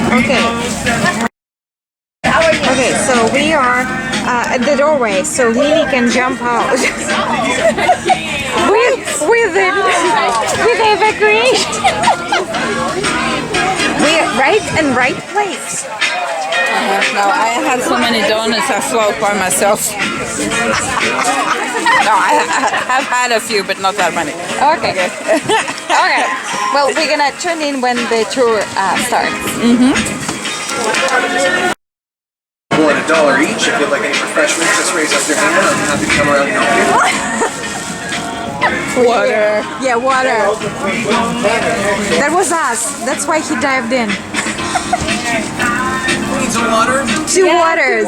Okay. Okay, so we are at the doorway, so LeLe can jump out with evacuation. We're right in right place. No, I had so many donuts I swallowed by myself. No, I have had a few, but not that many. Okay. Okay. Well, we're gonna tune in when the tour starts. For $1 each, if you'd like any refreshments, just raise up your hand. I'm happy to come around and help you. Water. Yeah, water. That was us. That's why he dived in. Need some water? Two waters.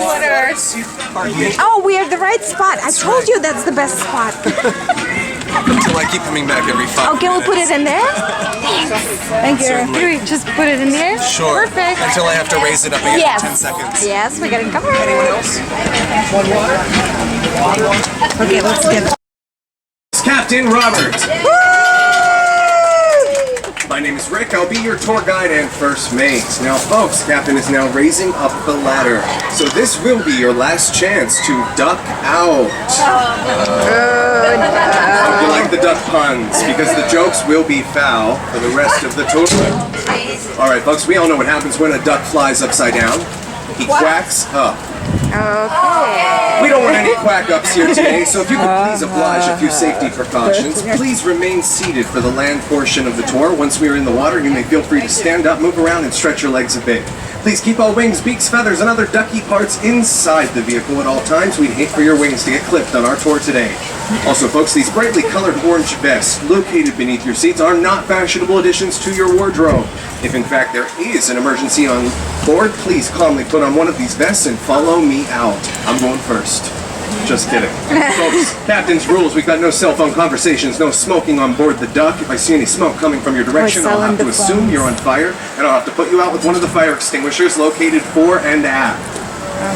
Oh, we are the right spot. I told you that's the best spot. Until I keep coming back every 5 Oh, can we put it in there? Thank you. Certainly. Can we just put it in there? Sure. Perfect. Until I have to raise it up again Yes. in 10 seconds. Yes, we got it covered. Anyone else? One water? Okay, let's get it. It's Captain Robert. My name is Rick. I'll be your tour guide and first mate. Now, folks, Captain is now raising up the ladder. So this will be your last chance to duck out. You like the duck puns because the jokes will be foul for the rest of the tour. All right, folks, we all know what happens when a duck flies upside down. He quacks up. Okay. We don't want any quack-ups here today, so if you could please oblige a few safety precautions. Please remain seated for the land portion of the tour. Once we are in the water, you may feel free to stand up, move around, and stretch your legs a bit. Please keep all wings, beaks, feathers, and other ducky parts inside the vehicle at all times. We'd hate for your wings to get clipped on our tour today. Also, folks, these brightly colored orange vests located beneath your seats are not fashionable additions to your wardrobe. If in fact there is an emergency on board, please calmly put on one of these vests and follow me out. I'm going first. Just kidding. Folks, captain's rules, we've got no cell phone conversations, no smoking on board the Duck. If I see any smoke coming from your direction, I'll have to assume you're on fire, and I'll have to put you out with one of the fire extinguishers located fore and aft.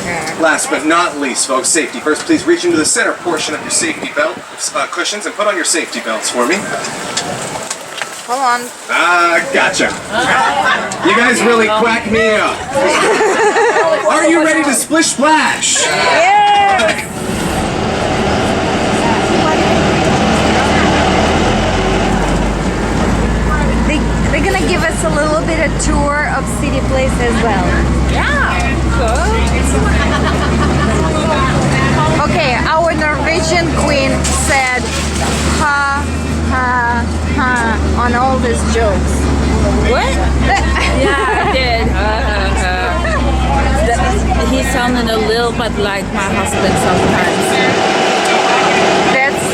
Okay. Last but not least, folks, safety first. Please reach into the center portion of your safety belt cushions and put on your safety belts for me. Hold on. Gotcha. You guys really quack me up. Are you ready to splish splash? Yeah. They're gonna give us a little bit of tour of City Place as well. Yeah. Okay, our Norwegian queen said ha ha ha on all these jokes. What? Yeah, I did. He sounded a little bit like my husband sometimes. That's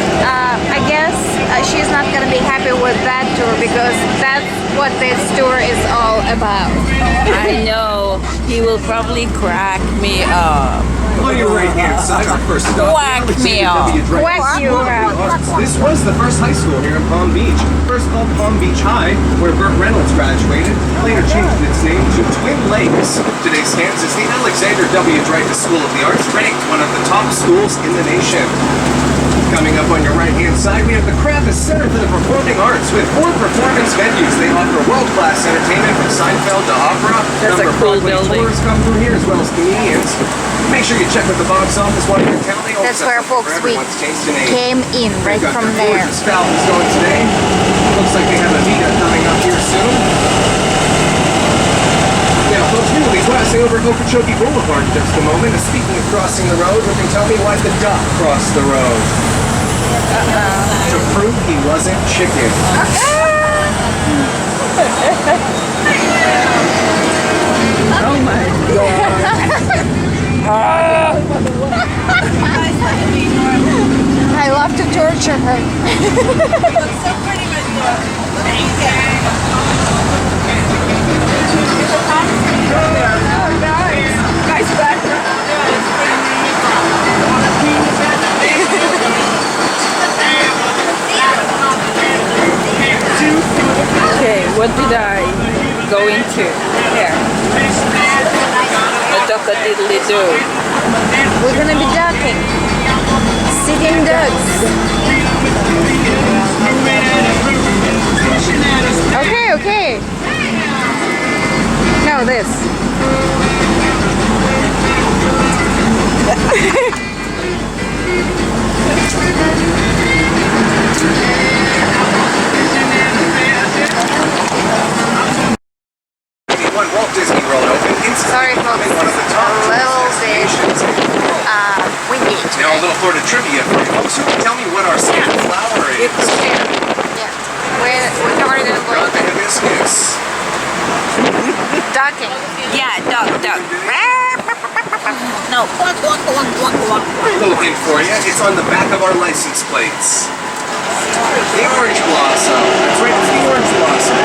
I guess she's not gonna be happy with that tour because that's what this tour is all about. I know. He will probably crack me up. On your right hand side, our first stop. Whack me up. Whack you up. This was the first high school here in Palm Beach. First called Palm Beach High, where Burt Reynolds graduated. Later changed its name to Twin Lakes. Today stands as the Alexander W. Dreyfus School of the Arts, ranked one of the top schools in the nation. Coming up on your right-hand side, we have the Kravis Center for the Performing Arts with 4 performance venues. They offer world-class entertainment from Seinfeld to opera. That's a cool Broadway building. tours come through here as well as comedians. Make sure you check with the box office while you're in town. They That's where folks we came in right We've got from the there. gorgeous Falcons going today. Looks like they have a Vita coming up here soon. Now, folks, we will be crossing over Okeechobee Boulevard in just a moment. And speaking of crossing the road, who can tell me why the duck crossed the road? To prove he wasn't chicken. Oh my god. I love to torture her. So pretty, my dog. Thank you. Nice background. Okay, what did I go into? Here. A duck-a-diddly-do. We're gonna be ducking. Sitting ducks. Okay, okay. No, this. When Walt Disney World opened, Sorry, folks. one of the top A little bit destinations. windy. Now a little Florida trivia for you folks. Who can tell me what our state flower is? Yeah. We're covered in Not the blanket. hibiscus. Ducking. Yeah, duck. No. A little hint for you. It's on the back of our license plates. The orange blossom. That's right, it's the orange blossom.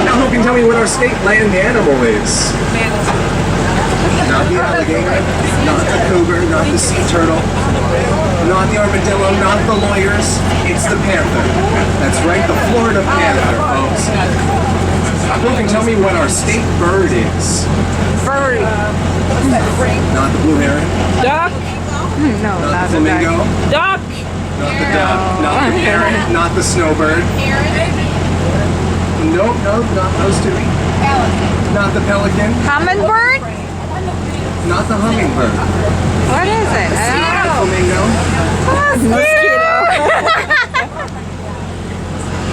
Now who can tell me what our state land animal is? Not the alligator, not the cougar, not the sea turtle, not the armadillo, not the lawyers. It's the panther. That's right, the Florida panther, folks. Who can tell me what our state bird is? Bird. Not the blue heron, Duck. No, not not the the flamingo, Duck. not the duck, not the parrot, not the snowbird. Nope, not those two. Not the pelican, Hummingbird? not the hummingbird. What is it? I don't know. Flamingo.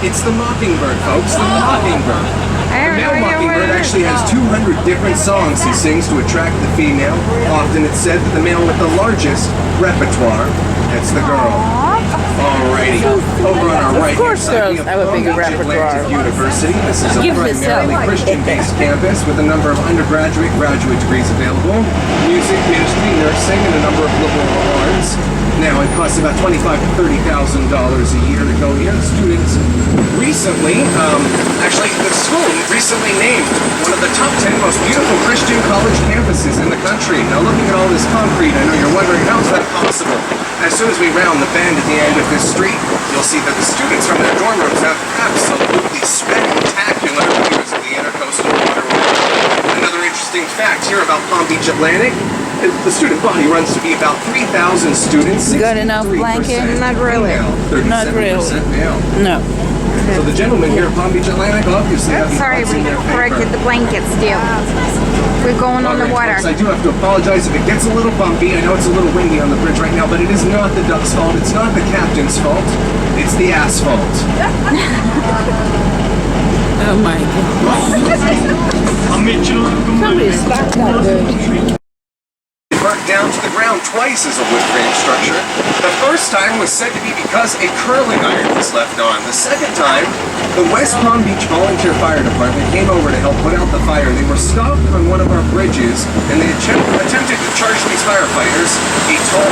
It's the mockingbird, folks. The mockingbird. I The have no male idea what mockingbird it is. actually has 200 different songs he sings to attract the female. Often it's said that the male with the largest repertoire, that's the girl. Alrighty. Over on our right course girls have a bigger repertoire. University. This is a Give yourself. primarily Christian-based campus with a number of undergraduate, graduate degrees available. Music, ministry, nursing, and a number of liberal arts. Now it costs about $25,000 to $30,000 a year to go here. Students recently, actually the school recently named one of the top 10 most beautiful Christian college campuses in the country. Now looking at all this concrete, I know you're wondering, how is that possible? As soon as we round the bend at the end of this street, you'll see that the students from their dorm rooms have absolutely spectacular views of the intercoastal waterway. Another interesting fact here about Palm Beach Atlantic, the student body runs to be about 3,000 students. Got enough 63% blanket? Not really. female, 37% Not really. male. No. So the gentlemen here at Palm Beach Atlantic obviously have the Sorry, butts we in their corrected favor. the blankets still. We're going on the Alright, water. folks, I do have to apologize if it gets a little bumpy. I know it's a little windy on the bridge right now, but it is not the duck's fault. It's not the captain's fault. It's the asphalt. Oh my God. Somebody stop that bird. Burnt down to the ground twice as a wood frame structure. The first time was said to be because a curling iron was left on. The second time, the West Palm Beach Volunteer Fire Department came over to help put out the fire. They were stopped on one of our bridges and they attempted to charge these firefighters a toll.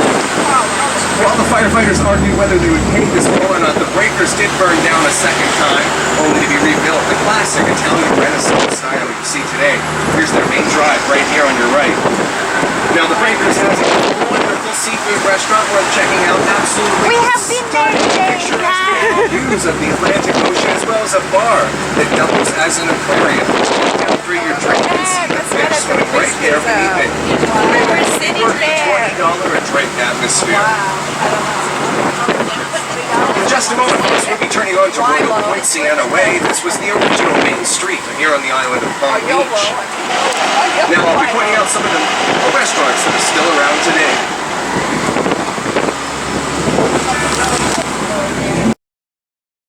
While the firefighters argued whether they would pay this toll or not, the breakers did burn down a second time, only to be rebuilt. The classic Italian Renaissance style you see today. Here's their main drive right here on your right. Now the Breakers has a wonderful seafood restaurant worth checking out. Absolutely We have been there today, picturesque views of the Atlantic Ocean, as well as a bar that doubles as an aquarium. Take down through your drink and see the fish swimming right there beneath it. We're sitting there. $20 a drink atmosphere. In just a moment, folks, we'll be turning on to Royal Point Sienna Way. This was the original main street here on the island of Palm Beach. Now I'll be pointing out some of the restaurants that are still around today.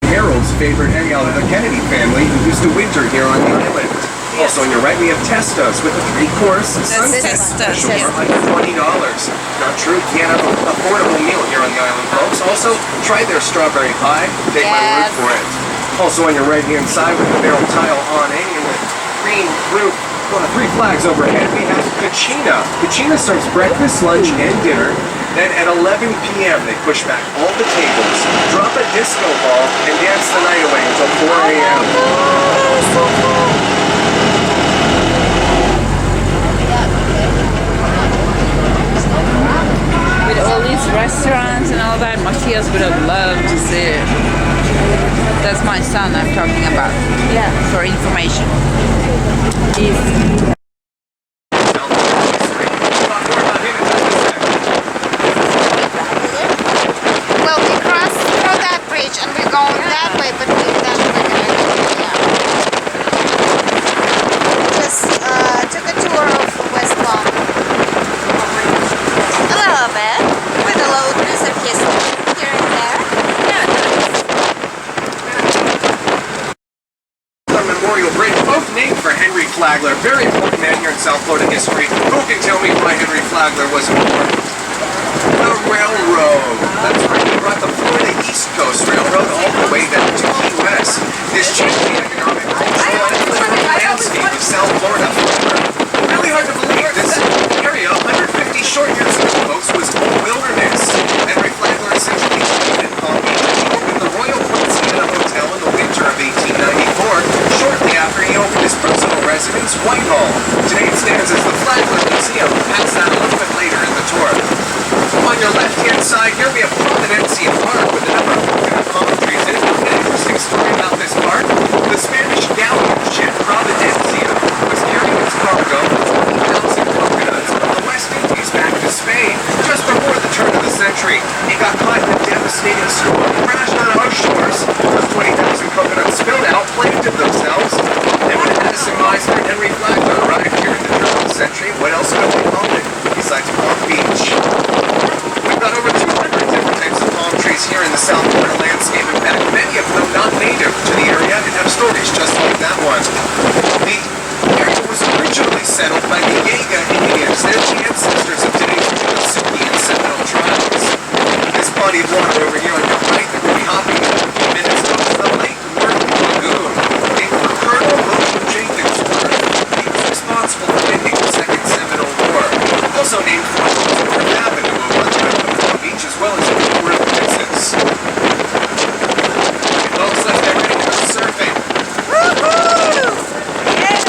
Harold's favorite hangout of the Kennedy family who used to winter here on the island. Also on your right we have Testa's with a 3-course sunset Testa's, special for yes. under $20. Not true, you can't have an affordable meal here on the island, folks. Also, try their strawberry pie. Take my word for it. Also on your right hand side with the barrel tile awning and the green roof. 3 flags overhead, we have Cucina. Cucina serves breakfast, lunch, and dinner. Then at 11 p.m. they push back all the tables, drop a disco ball, and dance the night away until 4 a.m. With all these restaurants and all that, Matthias would have loved to see it. That's my son I'm talking about. Yeah. For information. He's Well, we crossed through that bridge and we're going that way, but we then we're gonna go, yeah. Flagler, very important man here in South Florida history. Who can tell me why Henry Flagler was important? The railroad. That's right, he brought the Florida East Coast Railroad all the way down to Key West. This changed the economic, cultural, and political landscape of South Florida forever. Really hard to believe, this area, 150 short years ago, folks, was all wilderness. Henry Flagler essentially in Palm Beach. He opened the Royal Poinciana Hotel in the winter of 1894, shortly after he opened his personal residence, Whitehall. Today it stands as the Flagler Museum. Past that a little bit later in the tour. On your left-hand side here, we have Providencia Park with a number of coconut palm trees in it. An interesting story about this park. The Spanish galleon ship Providencia was carrying its cargo of 20,000 coconuts from the West Indies back to Spain just before the turn of the century. It got caught in a devastating storm, crashed on our shores. Those 20,000 coconuts spilled out, planted themselves, and when Addison Meisner and Henry Flagler arrived here in the turn of the century, what else could they call it besides Palm Beach? We've got over 200 different types of palm trees here in the South Florida landscape. In fact, many of them not native to the area and have stories just like that one. The area was originally settled by the Yaga Indians. They're the ancestors of today's Miccosukee and Seminole tribes. This body of water over here on your right that we'll be hopping in a few minutes goes to the Lake Myrtle Lagoon. Named for Colonel William Jenkins Worth. He was responsible for ending the Second Seminole War. Also named for North Avenue, a Palm Beach, as well as a number of places. Folks, let's get ready to go surfing. Woohoo! Yes!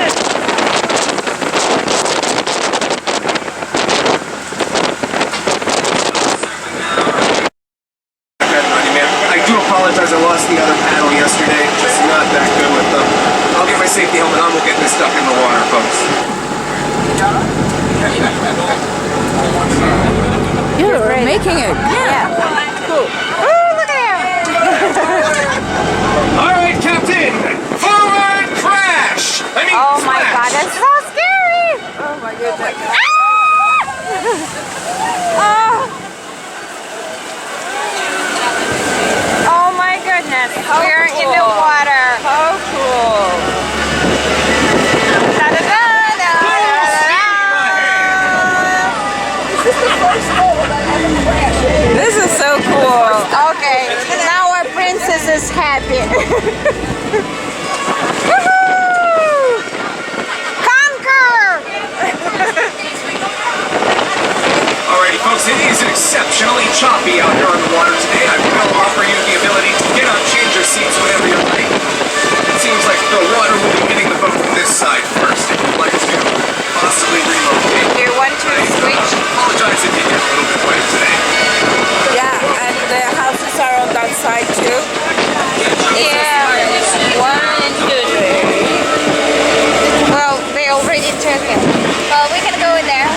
I do apologize, I lost the other paddle yesterday. Just not that good with them. I'll get my safety helmet on, we'll get this stuck in the water, folks. You're making it. Yeah. Cool. Oh, look at him! All right, Captain, forward crash! Oh my god, that's so scary! Oh my goodness. Oh my goodness, we're in the water. How cool. This is so cool. Okay, now our princess is happy. Woohoo! Conquer! Alrighty, folks, it is exceptionally choppy out here on the water today. I will offer you the ability to get up, change your seats whenever you're ready. It seems like the water will be hitting the boat from this side first. If you'd like to possibly relocate. Do you want to switch? Apologize if you get a little bit wet today. Yeah, and the houses are on that side too. Yeah. 1, 2, 3. Well, they already took it. Well, we can go in there.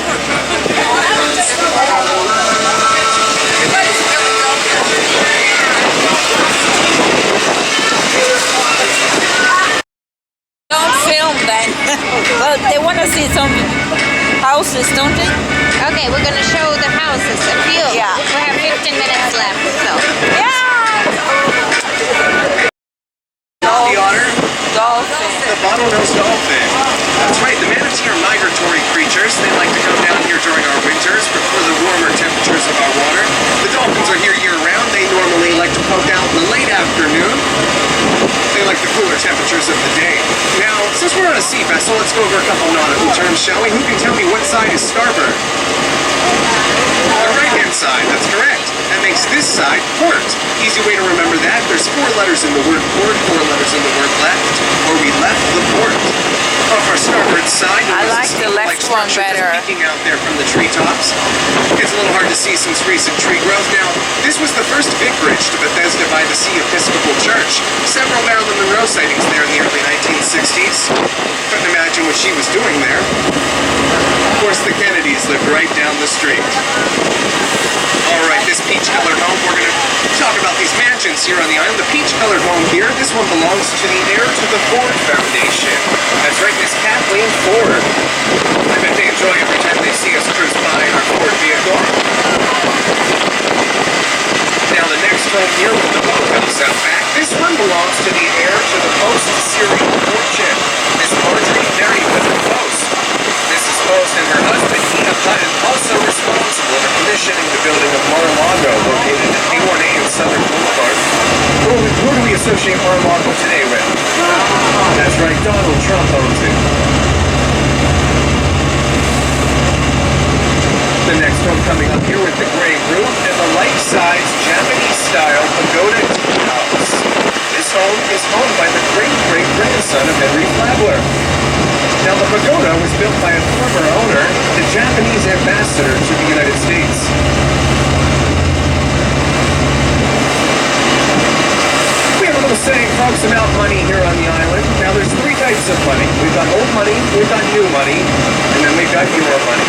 Don't film then. Well, they want to see some houses, don't they? Okay, we're gonna show the houses, a few. Yeah. We have 15 minutes left, so. Yeah! The otter, Dolphin. the bottlenose dolphin. That's right, the manatee are migratory creatures. They like to come down here during our winters, prefer the warmer temperatures of our water. The dolphins are here year-round. They normally like to poke out in the late afternoon. They like the cooler temperatures of the day. Now, since we're on a sea vessel, let's go over a couple nautical terms, shall we? Who can tell me what side is starboard? The right-hand side, that's correct. That makes this side port. Easy way to remember that. There's 4 letters in the word port, 4 letters in the word left, or we left the port. Off our starboard side, I like the left one better. Peeking out there from the treetops. It's a little hard to see since recent tree growth. Now, this was the first vicarage to Bethesda by the Sea Episcopal Church. Several Marilyn Monroe sightings there in the early 1960s. Couldn't imagine what she was doing there. Of course, the Kennedys lived right down the street. All right, this peach-colored home, we're going to talk about these mansions here on the island. The peach-colored home here, this one belongs to the heir to the Ford Foundation. That's right, Miss Kathleen Ford. I bet they enjoy every time they see us cruise by in our Ford vehicle. Now, the next home here when the boat comes out back, this one belongs to the heir to the post-Syrian fortune. Miss Marjorie married with her father. Who do we associate Mar-a-Lago today with? That's right, Donald Trump owns it. The next home coming up here with the gray roof and the life-size Japanese-style pagoda tea house. This home is owned by the great-great-grandson of Henry Flagler. Now, the pagoda was built by a former owner, the Japanese ambassador to the United States. We have a little saying, folks, about money here on the island. Now, there's three types of money. We've got old money, we've got new money, and then we've got your money.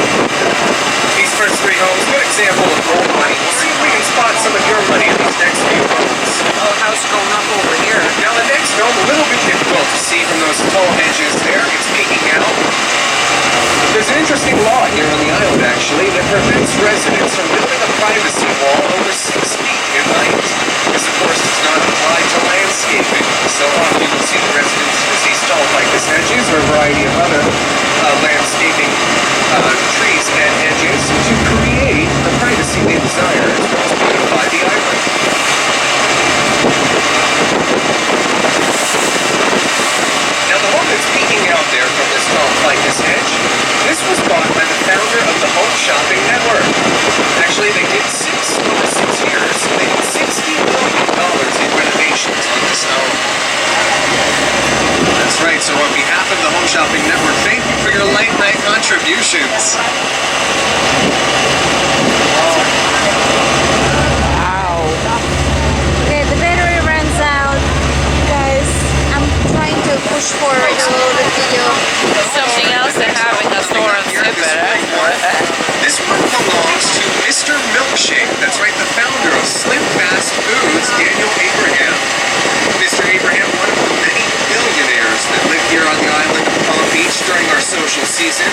These first three homes, good example of old money. We'll see if we can spot some of your money in these next few homes. Oh, house going up over here. Now, the next home, a little bit difficult to see from those tall hedges there. It's peeking out. There's an interesting law here on the island, actually, that prevents residents from building a privacy wall over 6 feet in height. This, of course, does not apply to landscaping. So often you will see the residents use these tall ficus hedges or a variety of other landscaping trees and hedges to create the privacy they desire as well as beautify the island. Now, the home that's peeking out there from this tall ficus hedge, this was bought by the founder of the Home Shopping Network. Actually, they did 6 years. They did $60 million in renovations on this home. That's right. So, on behalf of the Home Shopping Network, thank you for your late night contributions. Okay, the battery runs out. Guys, I'm trying to push forward a little bit video. Something else they have in the store and sip it. This one belongs to Mr. Milkshake. That's right, the founder of Slim Fast Foods, Daniel Abraham. Mr. Abraham, one of the many billionaires that live here on the island of Palm Beach during our social season.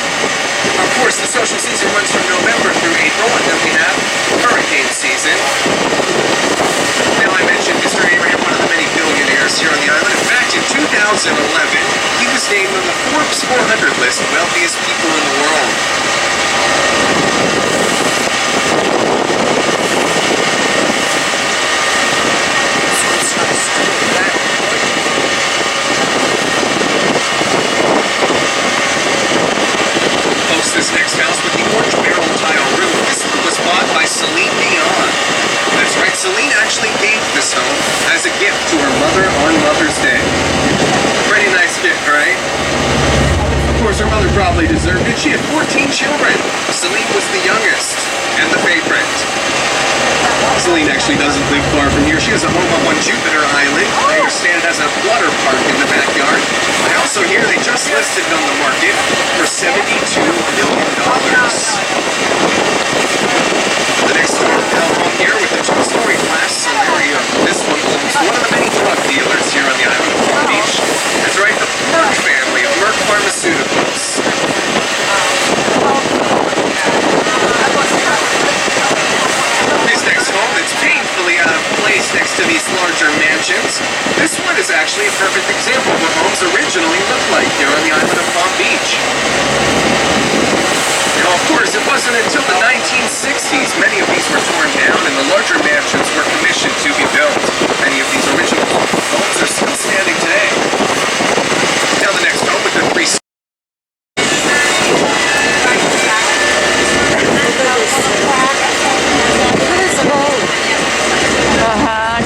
Of course, the social season runs from November through April, and then we have hurricane season. Now, I mentioned Mr. Abraham, one of the many billionaires here on the island. In fact, in 2011, he was named on the Forbes 400 list of wealthiest people in the world. Folks, this next house with the orange barrel tile roof, this one was bought by Celine Dion. That's right, Celine actually gave this home as a gift to her mother on Mother's Day. Pretty nice gift, right? Of course, her mother probably deserved it. She had 14 children. Celine was the youngest and the favorite. Celine actually doesn't live far from here. She has a home up on Jupiter Island. I understand it has a water park in the backyard. I also hear they just listed it on the market for $72 million. The next home here with the 2-story glass solarium. This one belongs to one of the many drug dealers here on the island of Palm Beach. That's right, the Merck family of Merck Pharmaceuticals. This next home that's painfully out of place next to these larger mansions. This one is actually a perfect example of what homes originally looked like here on the island of Palm Beach. Now, of course, it wasn't until the 1960s many of these were torn down and the larger mansions were commissioned to be built. Many of these original homes are still standing today. Now, the next home with the 3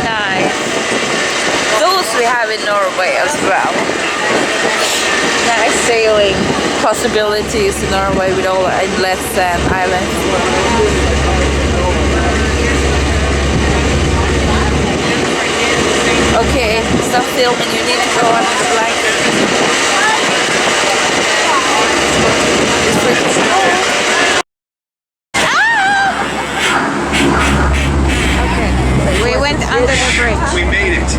Nice. Those we have in Norway as well. Nice sailing possibilities in Norway with all inlets and islands. Okay, stop filming. You need to go under the blanket. It's freaking cold. We went under the bridge. We made it.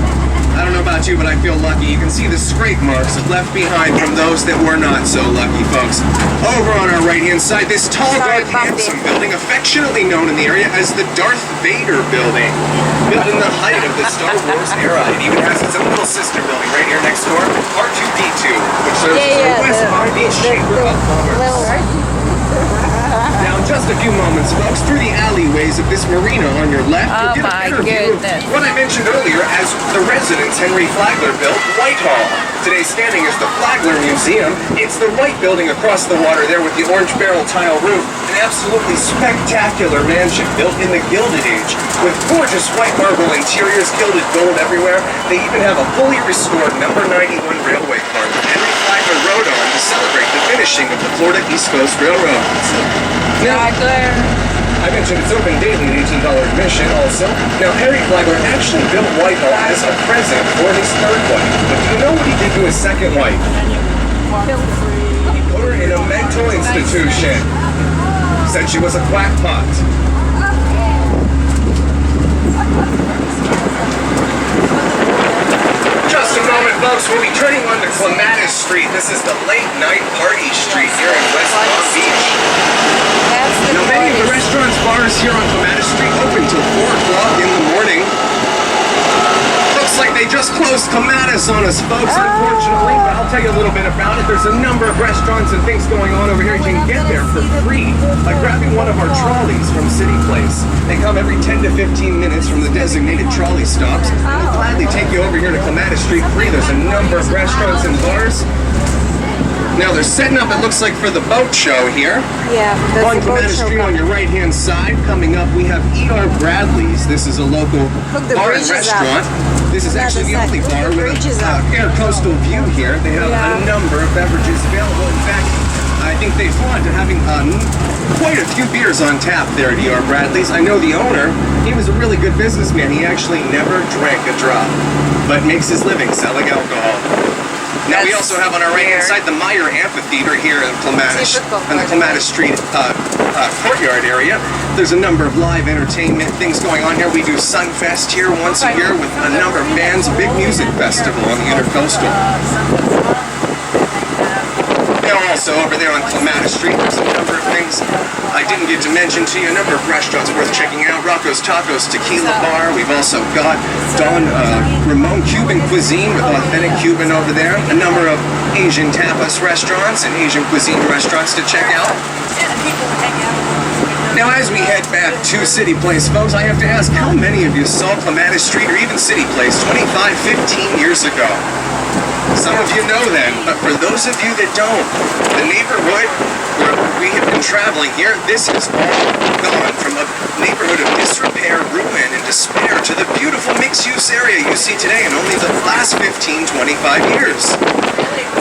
I don't know about you, but I feel lucky. You can see the scrape marks left behind from those that were not so lucky, folks. Over on our right-hand side, this tall, dark, handsome building, affectionately known in the area as the Darth Vader building. Built in the height of the Star Wars era. It even has its own little sister building right here next door, R2-D2, which serves as our West Palm Beach Chamber of Commerce. Now, just a few moments, folks, through the alleyways of this marina on your left, Oh you'll get my a better view of goodness. what I mentioned earlier as the residence Henry Flagler built, Whitehall. Today standing is the Flagler Museum. It's the white building across the water there with the orange barrel tile roof. An absolutely spectacular mansion built in the Gilded Age with gorgeous white marble interiors, gilded gold everywhere. They even have a fully restored number 91 railway car that Henry Flagler rode on to celebrate the finishing of the Florida East Coast Railroad. Now, Flagler. I mentioned it's open daily at $18 admission also. Now, Henry Flagler actually built Whitehall as a present for his third wife. But do you know what he did to his second wife? He put her in a mental institution. Said she was a quackpot. Just a moment, folks. We'll be turning onto Clematis Street. This is the late night party street here in West Palm Beach. That's the Now, many of the place. restaurants, bars here on Clematis Street open till 4 o'clock in the morning. Looks like they just closed Clematis on us, folks, unfortunately, but I'll tell you a little bit about it. There's a number of restaurants and things going on over here. You can get there for free by grabbing one of our trolleys from City Place. They come every 10 to 15 minutes from the designated trolley stops. We'll gladly take you over here to Clematis Street free. There's a number of restaurants and bars. Now they're setting up, it looks like, for the boat show here. Yeah, that's On the boat Clematis show Street on your right-hand side, coming up, we have E.R. Bradley's. This is a local Look, the bar and bridge is up. restaurant. This is actually the only bar with bridge is a up. air coastal view here. They have a number of beverages available. In fact, I think they've gone to having quite a few beers on tap there at E.R. Bradley's. I know the owner, he was a really good businessman. He actually never drank a drop, but makes his living selling alcohol. Now we That's also have on our right-hand weird. side the Meyer Amphitheater here in Clematis, Typical in the Clematis Street courtyard area. There's a number of live entertainment things going on here. We do Sunfest here once a year with a number of bands, a big music festival on the Intercoastal. Now also over there on Clematis Street, there's a number of things I didn't get to mention to you. A number of restaurants worth checking out. Rocco's Tacos Tequila Bar. We've also got Don Ramon Cuban Cuisine with authentic Cuban over there. A number of Asian tapas restaurants and Asian cuisine restaurants to check out. Now as we head back to City Place, folks, I have to ask how many of you saw Clematis Street or even City Place 25, 15 years ago? Some of you know then, but for those of you that don't, the neighborhood where we have been traveling here, this has all gone from a neighborhood of disrepair, ruin, and despair to the beautiful mixed-use area you see today in only the last 15, 25 years.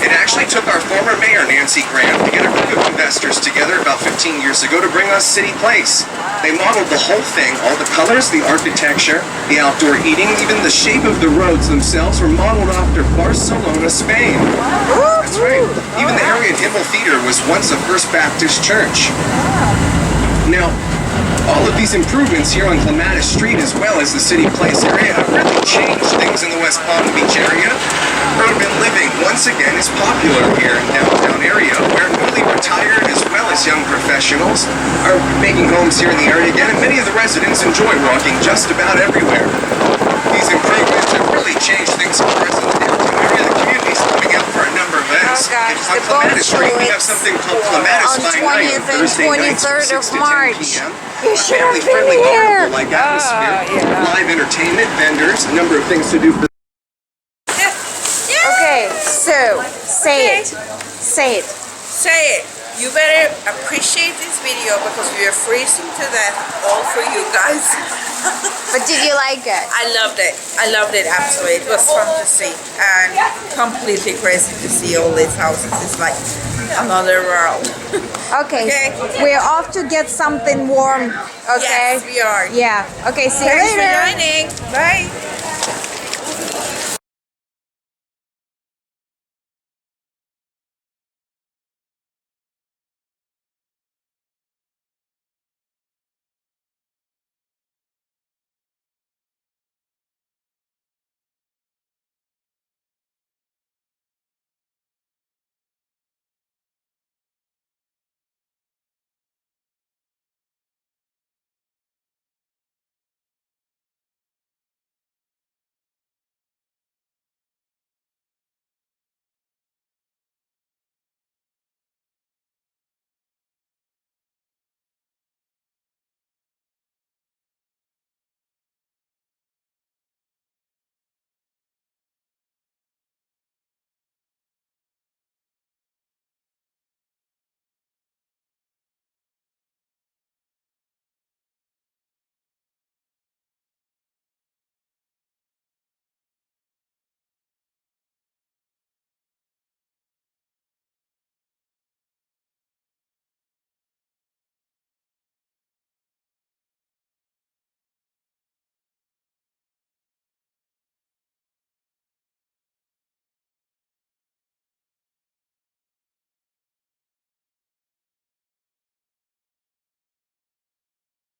It actually took our former mayor, Nancy Graham, to get a group of investors together about 15 years ago to bring us City Place. They modeled the whole thing, all the colors, the architecture, the outdoor eating, even the shape of the roads themselves were modeled after Barcelona, Spain. That's right. Even the Harriet Himmel Theater was once a First Baptist church. Now, all of these improvements here on Clematis Street as well as the City Place area have really changed things in the West Palm Beach area. Urban living, once again, is popular here in downtown area where newly retired as well as young professionals are making homes here in the area again, and many of the residents enjoy walking just about everywhere. These improvements have really changed things for us in the downtown area. The community's coming out for a number of events. Oh, gosh, On the Clematis boat Street, we show have something called Clematis on by Night 20th on and Thursday nights from 23rd 6 of to 10 March. p.m. You should have been Family-friendly, here. like atmosphere, yeah. live entertainment, vendors, a number of things to do for Okay, so say it. Say it. Say it. You better appreciate this video because we are freezing to death all for you guys. But did you like it? I loved it. I loved it absolutely. It was fun to see and completely crazy to see all these houses. It's like another world. Okay. Okay. We're off to get something warm. Okay. Yes, we are. Yeah. Okay. See you Thanks for later. joining. Bye.